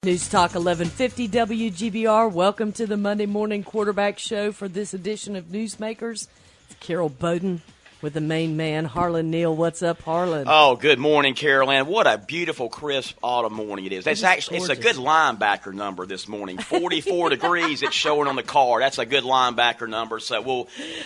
News Talk 1150 WGBR. Welcome to the Monday Morning Quarterback Show for this edition of Newsmakers. It's Carol Bowden with the main man, Harlon Neal. What's up, Harlon? Oh, good morning, Carol Ann. What a beautiful, crisp autumn morning it is. It's a good linebacker number this morning. 44 degrees it's showing on the card. That's a good linebacker number. So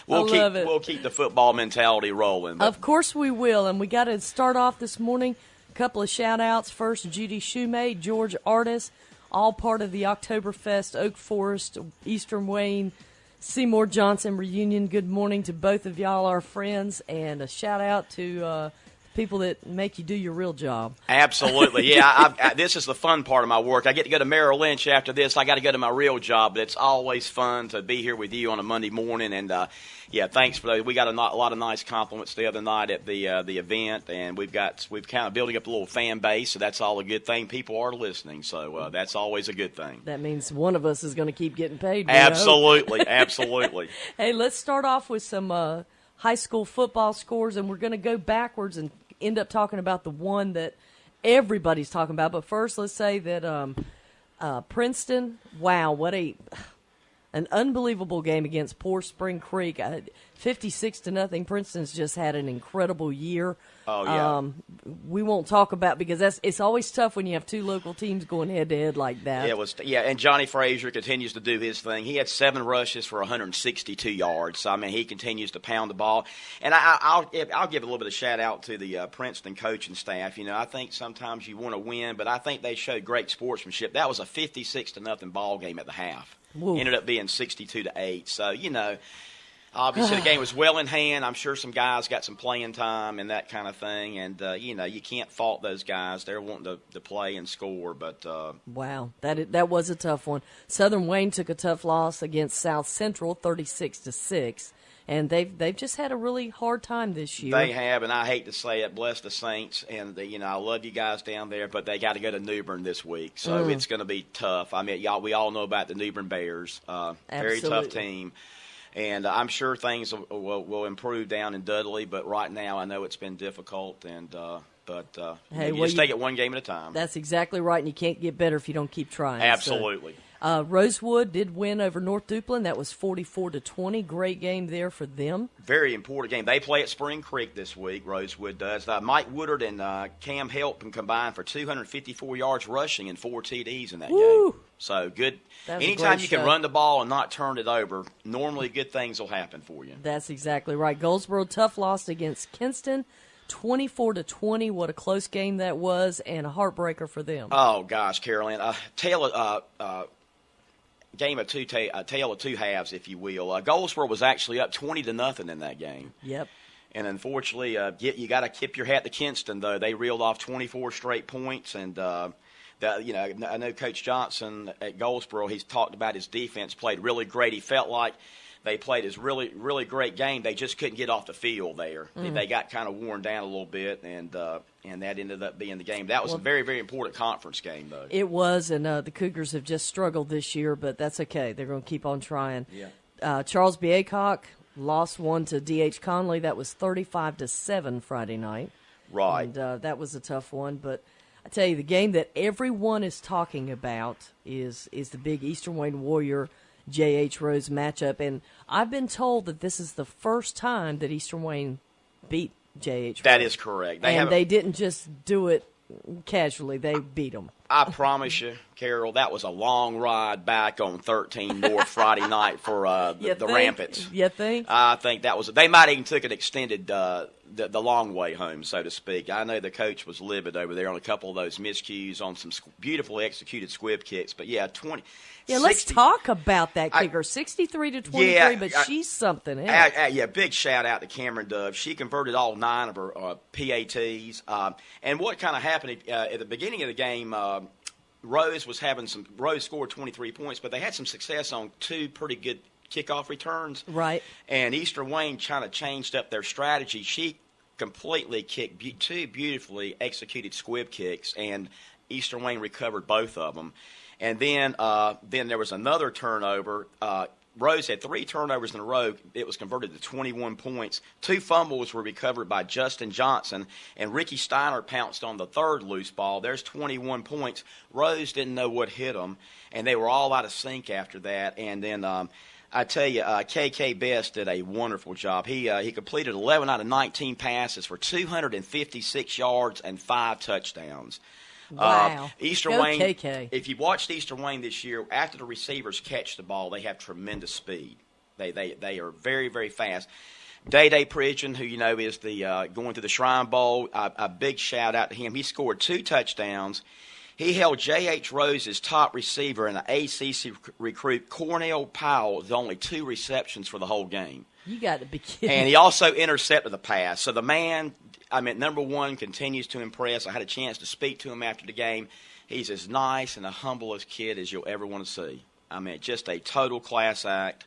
we'll keep the football mentality rolling. Of course we will, and we got to start off this morning. Couple of shout-outs. First, Judy Shoemate, George Artis, all part of the Oktoberfest, Oak Forest, Eastern Wayne, Seymour Johnson reunion. Good morning to both of y'all, our friends, and a shout-out to people that make you do your real job. Absolutely. Yeah, this is the fun part of my work. I get to go to Merrill Lynch after this. I got to go to my real job, but it's always fun to be here with you on a Monday morning, and thanks for those. We got a lot of nice compliments the other night at the event, and we've kind of building up a little fan base, so that's all a good thing. People are listening, so that's always a good thing. That means one of us is going to keep getting paid. Absolutely, absolutely. Hey, let's start off with some high school football scores, and we're going to go backwards and end up talking about the one that everybody's talking about. But first, let's say that Princeton, wow, what an unbelievable game against poor Spring Creek. 56-0. Princeton's just had an incredible year. Oh, yeah. We won't talk about, because it's always tough when you have two local teams going head-to-head like that. And Johnny Frazier continues to do his thing. He had 7 rushes for 162 yards. So, I mean, he continues to pound the ball. And I'll give a little bit of shout-out to the Princeton coaching staff. You know, I think sometimes you want to win, but I think they showed great sportsmanship. That was a 56-0 ball game at the half. Whoa. Ended up being 62-8. So, you know, obviously the game was well in hand. I'm sure some guys got some playing time and that kind of thing. And, you can't fault those guys. They're wanting to play and score. But wow, that was a tough one. Southern Wayne took a tough loss against South Central, 36-6. And they've just had a really hard time this year. They have, and I hate to say it, bless the Saints. And, I love you guys down there, but they got to go to New Bern this week. So it's going to be tough. I mean, we all know about the New Bern Bears. Very tough team. And I'm sure things will improve down in Dudley, but right now I know it's been difficult. And you just take it one game at a time. That's exactly right, and you can't get better if you don't keep trying. Absolutely. So. Rosewood did win over North Duplin. That was 44-20. Great game there for them. Very important game. They play at Spring Creek this week. Rosewood does. Mike Woodard and Cam Helton combined for 254 yards rushing and 4 TDs in that game. So good. Anytime you can run the ball and not turn it over, normally good things will happen for you. That's exactly right. Goldsboro, tough loss against Kinston. 24-20. What a close game that was, and a heartbreaker for them. Oh gosh, Carolyn. Game of a tale of two halves, if you will. Goldsboro was actually up 20-0 in that game. Yep. And unfortunately, you got to tip your hat to Kinston, though. They reeled off 24 straight points, and I know Coach Johnson at Goldsboro. He's talked about his defense played really great. He felt like they played his really, really great game. They just couldn't get off the field there. They got kind of worn down a little bit, and that ended up being the game. That was a very, very important conference game, though. It was, and the Cougars have just struggled this year, but that's okay. They're going to keep on trying. Yeah. Charles B. Aycock lost one to D.H. Conley. That was 35-7 Friday night. Right. And that was a tough one, but I tell you, the game that everyone is talking about is the big Eastern Wayne Warrior J.H. Rose matchup, and I've been told that this is the first time that Eastern Wayne beat J.H. Rose. That is correct. They didn't just do it casually. They beat them. I promise you, Carol, that was a long ride back on 13 North Friday night for the Rampants. You think? I think that was – they might even took an extended the long way home, so to speak. I know the coach was livid over there on a couple of those miscues on some beautifully executed squib kicks. But, 20 – yeah, 60, let's talk about that kicker. 63-23, but she's something else. Big shout-out to Cameron Dove. She converted all 9 of her PATs. And what kind of happened at the beginning of the game, Rose scored 23 points, but they had some success on 2 pretty good kickoff returns. Right. And Eastern Wayne kind of changed up their strategy. She completely kicked 2 beautifully executed squib kicks, and Eastern Wayne recovered both of them. And then there was another turnover. Rose had 3 turnovers in a row. It was converted to 21 points. 2 fumbles were recovered by Justin Johnson, and Ricky Steiner pounced on the 3rd loose ball. There's 21 points. Rose didn't know what hit them, and they were all out of sync after that. And then I tell you, K.K. Best did a wonderful job. He completed 11 out of 19 passes for 256 yards and 5 touchdowns. Wow. Easter Go Wayne, KK. if you've watched Easter Wayne this year, after the receivers catch the ball, they have tremendous speed. They are very, very fast. Day Pridgeon, who you know is the going to the Shrine Bowl, a big shout out to him. He scored 2 touchdowns. He held J.H. Rose's top receiver and an ACC recruit, Cornell Powell, with only 2 receptions for the whole game. You got to be kidding. And he also intercepted the pass. So the man, number one, continues to impress. I had a chance to speak to him after the game. He's as nice and the humblest kid as you'll ever want to see. Just a total class act.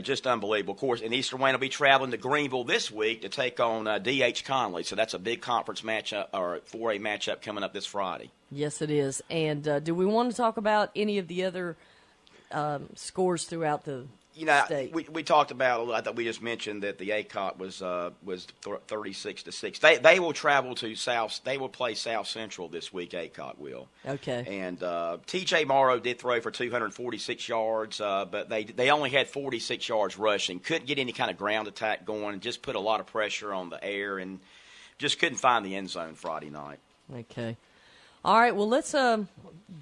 Just unbelievable. Of course, and Easter Wayne will be traveling to Greenville this week to take on D.H. Conley. So that's a big conference matchup, or 4A matchup coming up this Friday. Yes, it is. And do we want to talk about any of the other scores throughout the state? We talked about. I thought we just mentioned that the ACOT was 36-6. They will travel to South. They will play South Central this week. ACOT will. Okay. And T.J. Morrow did throw for 246 yards, but they only had 46 yards rushing. Couldn't get any kind of ground attack going. Just put a lot of pressure on the air and just couldn't find the end zone Friday night. Okay. All right. Well, let's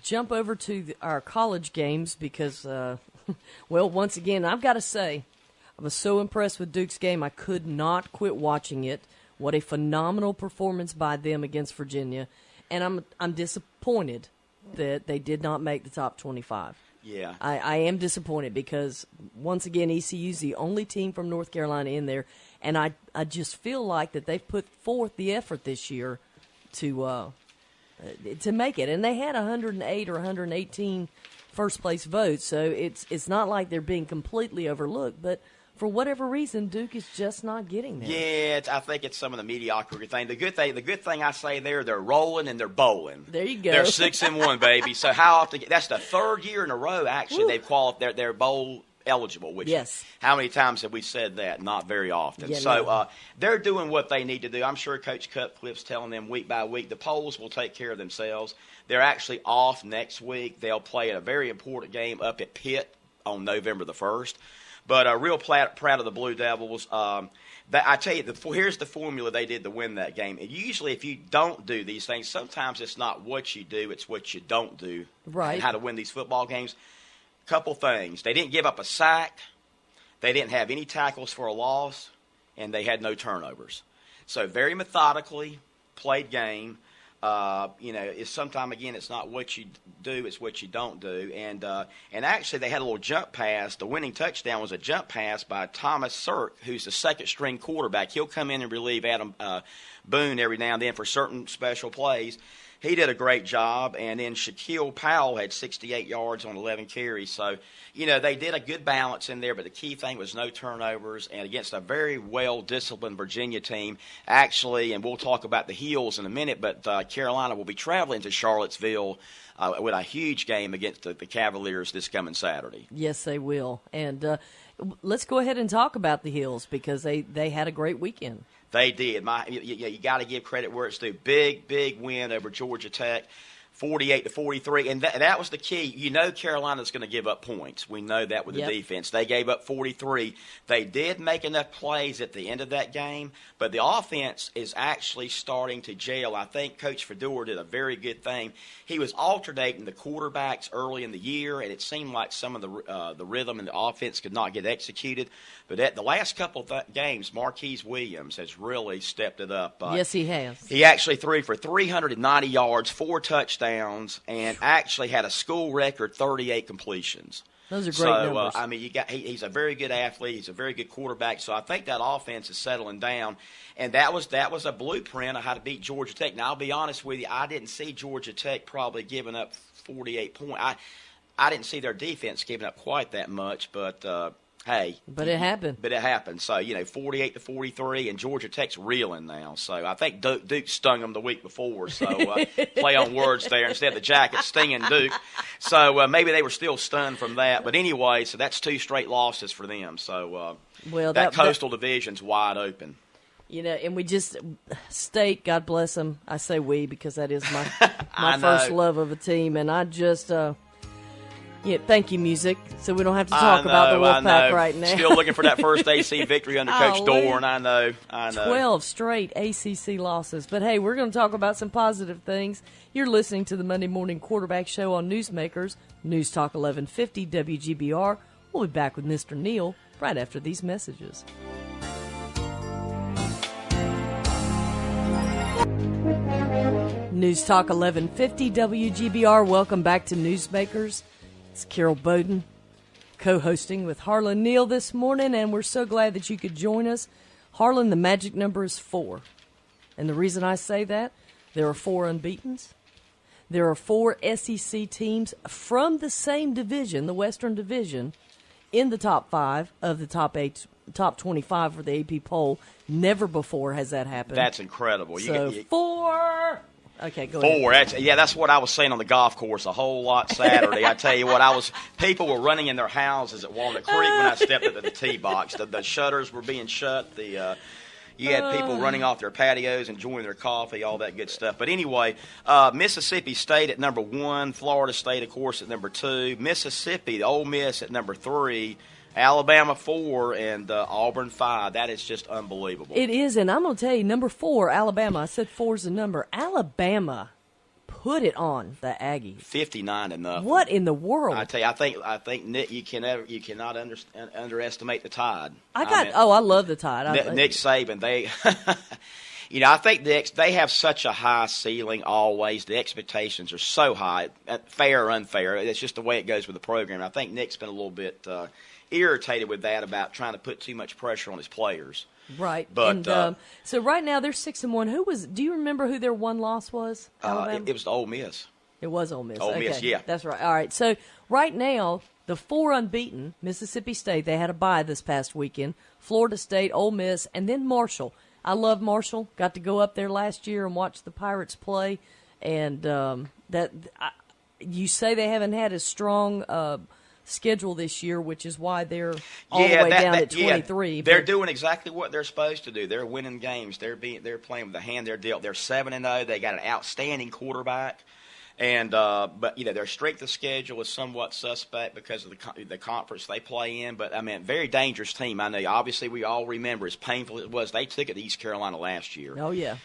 jump over to our college games because. Well, once again, I've got to say, I was so impressed with Duke's game, I could not quit watching it. What a phenomenal performance by them against Virginia. And I'm disappointed that they did not make the top 25. Yeah. I am disappointed because, once again, ECU's the only team from North Carolina in there. And I just feel like that they've put forth the effort this year to make it. And they had 108 or 118 first-place votes, so it's not like they're being completely overlooked, but for whatever reason, Duke is just not getting there. Yeah, I think it's some of the mediocrity thing. The good thing I say there, they're rolling and they're bowling. There you go. They're 6-1, baby. So how often? That's the 3rd year in a row. Actually, they've qualified. They're bowl eligible. Which yes. How many times have we said that? Not very often. Yeah, so no. They're doing what they need to do. I'm sure Coach Cutcliffe's telling them week by week. The polls will take care of themselves. They're actually off next week. They'll play a very important game up at Pitt on November the 1st. But real proud of the Blue Devils. I tell you, here's the formula they did to win that game. And usually if you don't do these things, sometimes it's not what you do, it's what you don't do. Right. And how to win these football games. Couple things. They didn't give up a sack. They didn't have any tackles for a loss. And they had no turnovers. So very methodically played game. It's sometime again, it's not what you do, it's what you don't do. And actually, they had a little jump pass. The winning touchdown was a jump pass by Thomas Sirk, who's the 2nd-string quarterback. He'll come in and relieve Adam Boone every now and then for certain special plays. He did a great job, and then Shaquille Powell had 68 yards on 11 carries. So, they did a good balance in there, but the key thing was no turnovers, and against a very well-disciplined Virginia team, actually, and we'll talk about the Heels in a minute, but Carolina will be traveling to Charlottesville with a huge game against the Cavaliers this coming Saturday. Yes, they will. And let's go ahead and talk about the Heels because they had a great weekend. They did. You got to give credit where it's due. Big win over Georgia Tech, 48-43, and that was the key. Carolina's going to give up points. We know that with the defense. They gave up 43. They did make enough plays at the end of that game, but the offense is actually starting to gel. I think Coach Fedor did a very good thing. He was alternating the quarterbacks early in the year, and it seemed like some of the rhythm and the offense could not get executed. But at the last couple of games, Marquise Williams has really stepped it up. Yes, he has. He actually threw for 390 yards, 4 touchdowns, and actually had a school record 38 completions. Those are great numbers. He's a very good athlete. He's a very good quarterback. So I think that offense is settling down, and that was a blueprint of how to beat Georgia Tech. Now I'll be honest with you, I didn't see Georgia Tech probably giving up 48 points. I didn't see their defense giving up quite that much, but hey. But it happened. But it happened. So, 48-43, and Georgia Tech's reeling now. So I think Duke stung them the week before. So play on words there instead of the Jackets stinging Duke. So maybe they were still stunned from that. But anyway, so that's 2 straight losses for them. So that Coastal Division's wide open. And we just State, God bless them. I say we because that is my first love of a team, and I just thank you, music. So we don't have to talk about the Wolfpack right now. Still looking for that first AC victory under Coach Dorn. I know. 12 straight ACC losses, but hey, we're going to talk about some positive things. You're listening to the Monday Morning Quarterback Show on Newsmakers, News Talk 1150 WGBR. We'll be back with Mr. Neal right after these messages. News Talk 1150 WGBR. Welcome back to Newsmakers. It's Carol Bowden co-hosting with Harlon Neal this morning, and we're so glad that you could join us. Harlon, the magic number is 4. And the reason I say that, there are 4 unbeatens. There are 4 SEC teams from the same division, the Western Division, in the top 5 of the top 25 for the AP poll. Never before has that happened. That's incredible. 4. Okay, go ahead. 4. That's what I was saying on the golf course a whole lot Saturday. I tell you what, people were running in their houses at Walnut Creek when I stepped into the tee box. The shutters were being shut. You had people running off their patios, enjoying their coffee, all that good stuff. But anyway, Mississippi State at number 1, Florida State, of course, at number 2, Mississippi, the Ole Miss at number 3, Alabama 4, and Auburn 5. That is just unbelievable. It is, and I'm going to tell you, number 4, Alabama. I said 4 is the number. Alabama put it on the Aggies. 59-0. What in the world? I tell you, I think Nick, you cannot underestimate the Tide. I love the Tide. Nick Saban, I think they have such a high ceiling always. The expectations are so high, fair or unfair. It's just the way it goes with the program. I think Nick's been a little bit irritated with that about trying to put too much pressure on his players. Right. But and, so right now they're 6-1. Do you remember who their one loss was? Alabama? It was the Ole Miss. It was Ole Miss. Ole Miss, yeah. That's right. All right. So right now, the 4 unbeaten, Mississippi State, they had a bye this past weekend. Florida State, Ole Miss, and then Marshall. I love Marshall. Got to go up there last year and watch the Pirates play. And you say they haven't had as strong schedule this year, which is why they're all the way down at 23. They're doing exactly what they're supposed to do. They're winning games. They're playing with the hand they're dealt. They're 7-0. They got an outstanding quarterback. And but their strength of schedule is somewhat suspect because of the conference they play in. But very dangerous team. I know. Obviously, we all remember as painful as it was. They took it to East Carolina last year. Oh yeah.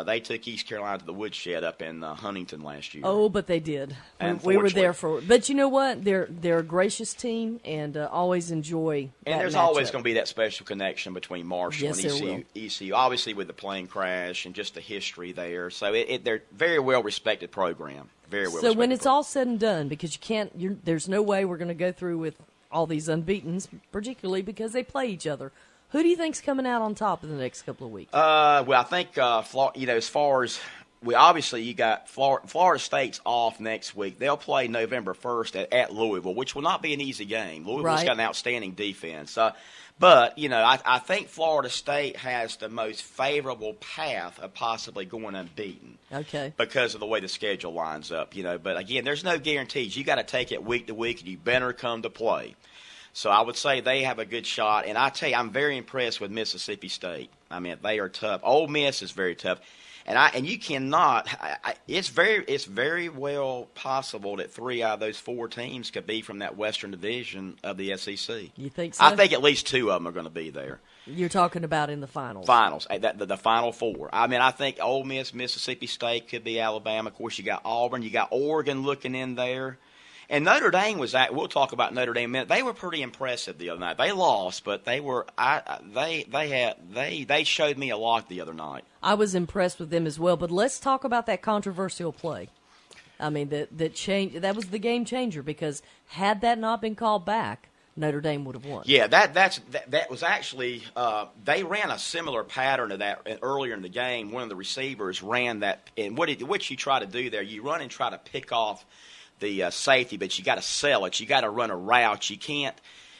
They took East Carolina to the woodshed up in Huntington last year. Oh, but they did. We were there for it. But you know what? They're a gracious team and always enjoy that And there's matchup. always going to be that special connection between Marshall Yes, and ECU, obviously with the plane crash and just the history there. So they're very well-respected program. Very well. So when it's all said and done, because there's no way we're going to go through with all these unbeatens, particularly because they play each other. Who do you think's coming out on top in the next couple of weeks? Well, I think as far as you got Florida State's off next week. They'll play November 1st at Louisville, which will not be an easy game. Louisville's got an outstanding defense. But I think Florida State has the most favorable path of possibly going unbeaten. Okay. Because of the way the schedule lines up, But again, there's no guarantees. You got to take it week to week, and you better come to play. So I would say they have a good shot. And I tell you, I'm very impressed with Mississippi State. They are tough. Ole Miss is very tough. And you cannot. It's very well possible that 3 out of those 4 teams could be from that Western Division of the SEC. You think so? I think at least 2 of them are going to be there. You're talking about in the finals. Finals, the Final 4. I think Ole Miss, Mississippi State could be Alabama. Of course, you got Auburn, you got Oregon looking in there. And Notre Dame we'll talk about Notre Dame in a minute. They were pretty impressive the other night. They lost, but they were they showed me a lot the other night. I was impressed with them as well. But let's talk about that controversial play. That was the game changer, because had that not been called back, Notre Dame would have won. Yeah, that was actually they ran a similar pattern to that earlier in the game. One of the receivers ran that, and what you try to do there, you run and try to pick off the safety, but you got to sell it. You got to run a route. You can't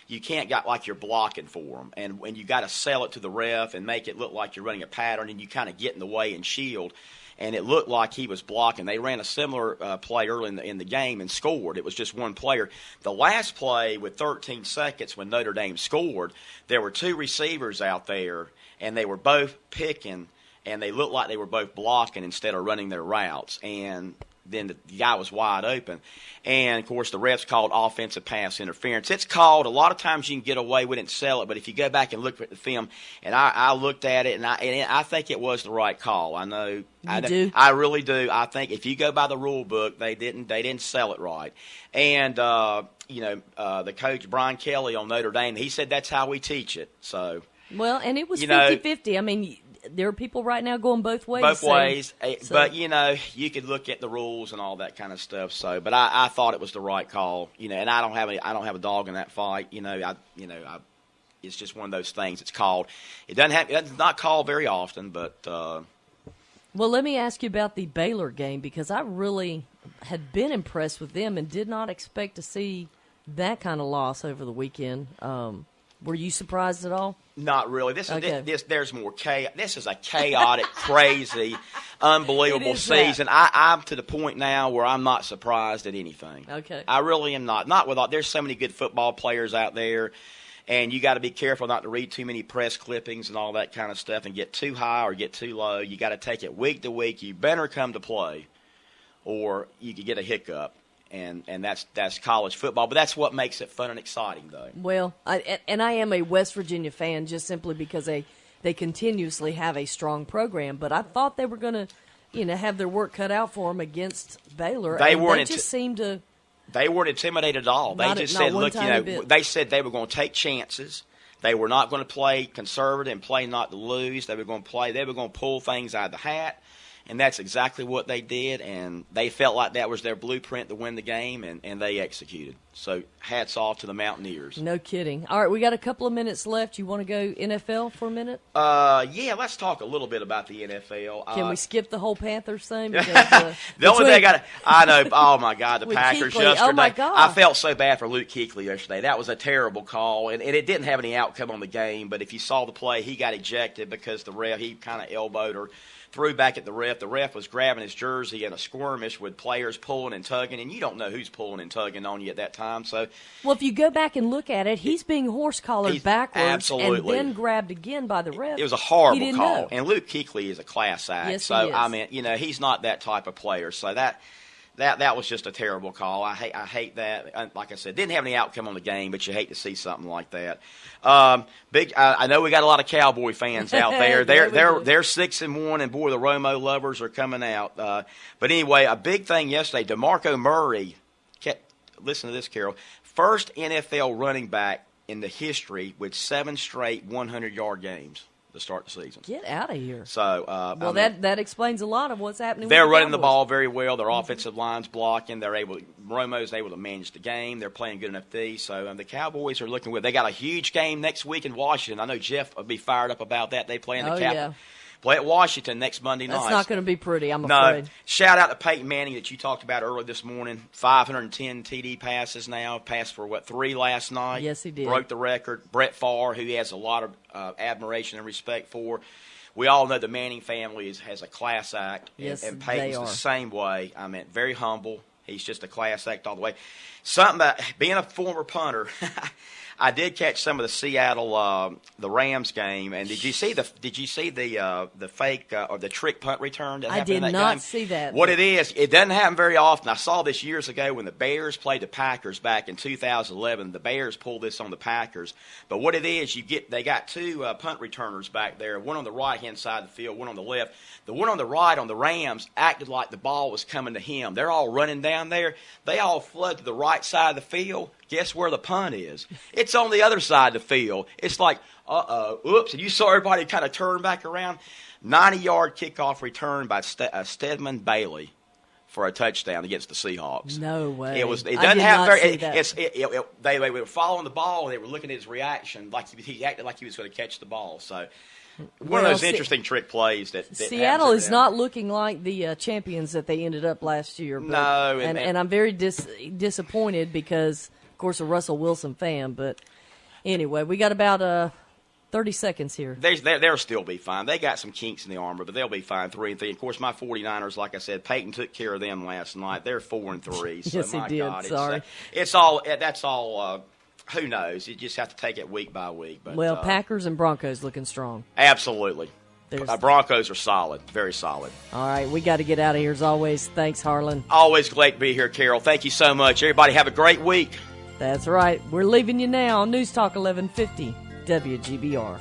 you can't got like you're blocking for them, and when you got to sell it to the ref and make it look like you're running a pattern, and you kind of get in the way and shield. And it looked like he was blocking. They ran a similar play early in the game and scored. It was just one player. The last play with 13 seconds when Notre Dame scored, there were two receivers out there, and they were both picking, and they looked like they were both blocking instead of running their routes. And then the guy was wide open. And, of course, the refs called offensive pass interference. It's called. A lot of times you can get away with it and sell it, but if you go back and look at the film, and I looked at it, and I think it was the right call. I know. You do? I really do. I think if you go by the rule book, they didn't sell it right. And, the coach, Brian Kelly on Notre Dame, he said that's how we teach it. So, well, and it was 50-50. I mean, there are people right now going both ways. Both ways. But, you could look at the rules and all that kind of stuff. So, but I thought it was the right call, and I don't have a dog in that fight. It's just one of those things. It's called. It's not called very often, but. Well, let me ask you about the Baylor game, because I really had been impressed with them and did not expect to see that kind of loss over the weekend. Were you surprised at all? Not really. There's more chaos. This is a chaotic, crazy, unbelievable season. I'm to the point now where I'm not surprised at anything. Okay. I really am not. Not with all. There's so many good football players out there, and you got to be careful not to read too many press clippings and all that kind of stuff and get too high or get too low. You got to take it week to week. You better come to play, or you could get a hiccup. And that's college football, but that's what makes it fun and exciting, though. Well, I am a West Virginia fan just simply because they continuously have a strong program. But I thought they were going to, have their work cut out for them against Baylor. They just seemed to. They weren't intimidated at all. They just said, look, they said they were going to take chances. They were not going to play conservative and play not to lose. They were going to pull things out of the hat. And that's exactly what they did, and they felt like that was their blueprint to win the game, and they executed. So hats off to the Mountaineers. No kidding. All right, we got a couple of minutes left. You want to go NFL for a minute? Yeah, let's talk a little bit about the NFL. Can we skip the whole Panthers thing? Because, the only thing I know, oh, my God, the Packers Kuechly, yesterday. Oh, my God. I felt so bad for Luke Kuechly yesterday. That was a terrible call, and it didn't have any outcome on the game, but if you saw the play, he got ejected because the ref, he kind of elbowed or threw back at the ref. The ref was grabbing his jersey in a skirmish with players pulling and tugging, and you don't know who's pulling and tugging on you at that time. So, well, if you go back and look at it, he's being horse-collared backwards absolutely. and then grabbed again by the ref. It was a horrible call. Know. And Luke Kuechly is a class act. Yes, so, he is. I mean, he's not that type of player. So that was just a terrible call. I hate that. Like I said, didn't have any outcome on the game, but you hate to see something like that. I know we got a lot of Cowboy fans out there. They're 6-1, and boy, the Romo lovers are coming out. But anyway, a big thing yesterday. DeMarco Murray. Listen to this, Carol. First NFL running back in the history with 7 straight 100-yard games to start the season. Get out of here. So, that explains a lot of what's happening. They're with the running the Cowboys. ball very well. Their offensive line's blocking. Romo's able to manage the game. They're playing good enough D. So the Cowboys are looking good. They got a huge game next week in Washington. I know Jeff will be fired up about that. They play in the Capitol. Yeah. Play at Washington next Monday night. That's not going to be pretty, I'm afraid. No. Shout out to Peyton Manning that you talked about earlier this morning. 510 TD passes now. Passed for, 3 last night? Yes, he did. Broke the record. Brett Favre, who he has a lot of admiration and respect for. We all know the Manning family has a class act. Yes, and Peyton's they are. the same way. I mean, very humble. He's just a class act all the way. Something about being a former punter, I did catch some of the Seattle the Rams game, and did you see the fake or the trick punt return that happened in that game? I did not see that. What it is, it doesn't happen very often. I saw this years ago when the Bears played the Packers back in 2011. The Bears pulled this on the Packers, but what it is, they got 2 punt returners back there, one on the right hand side of the field, one on the left. The one on the right on the Rams acted like the ball was coming to him. They're all running down there. They all flood to the right side of the field. Guess where the punt is? It's on the other side of the field. It's like, oops. And you saw everybody kind of turn back around. 90-yard kickoff return by Stedman Bailey for a touchdown against the Seahawks. No way. It doesn't have very. They were following the ball and they were looking at his reaction like he acted like he was going to catch the ball. So. One of those interesting trick plays that Seattle is not looking like the champions that they ended up last year. But, no, and I'm very disappointed because, of course, a Russell Wilson fan. But Anyway, we got about 30 seconds here. They'll still be fine. They got some kinks in the armor, but they'll be fine. 3-3. Of course, my 49ers, like I said, Peyton took care of them last night. They're 4-3. So Yes, he my did. God, Sorry. That's all. Who knows? You just have to take it week by week. But, Well, Packers and Broncos looking strong. Absolutely. Broncos are solid, very solid. All right, we got to get out of here as always. Thanks, Harlan. Always glad to be here, Carol. Thank you so much. Everybody have a great week. That's right. We're leaving you now on News Talk 1150 WGBR.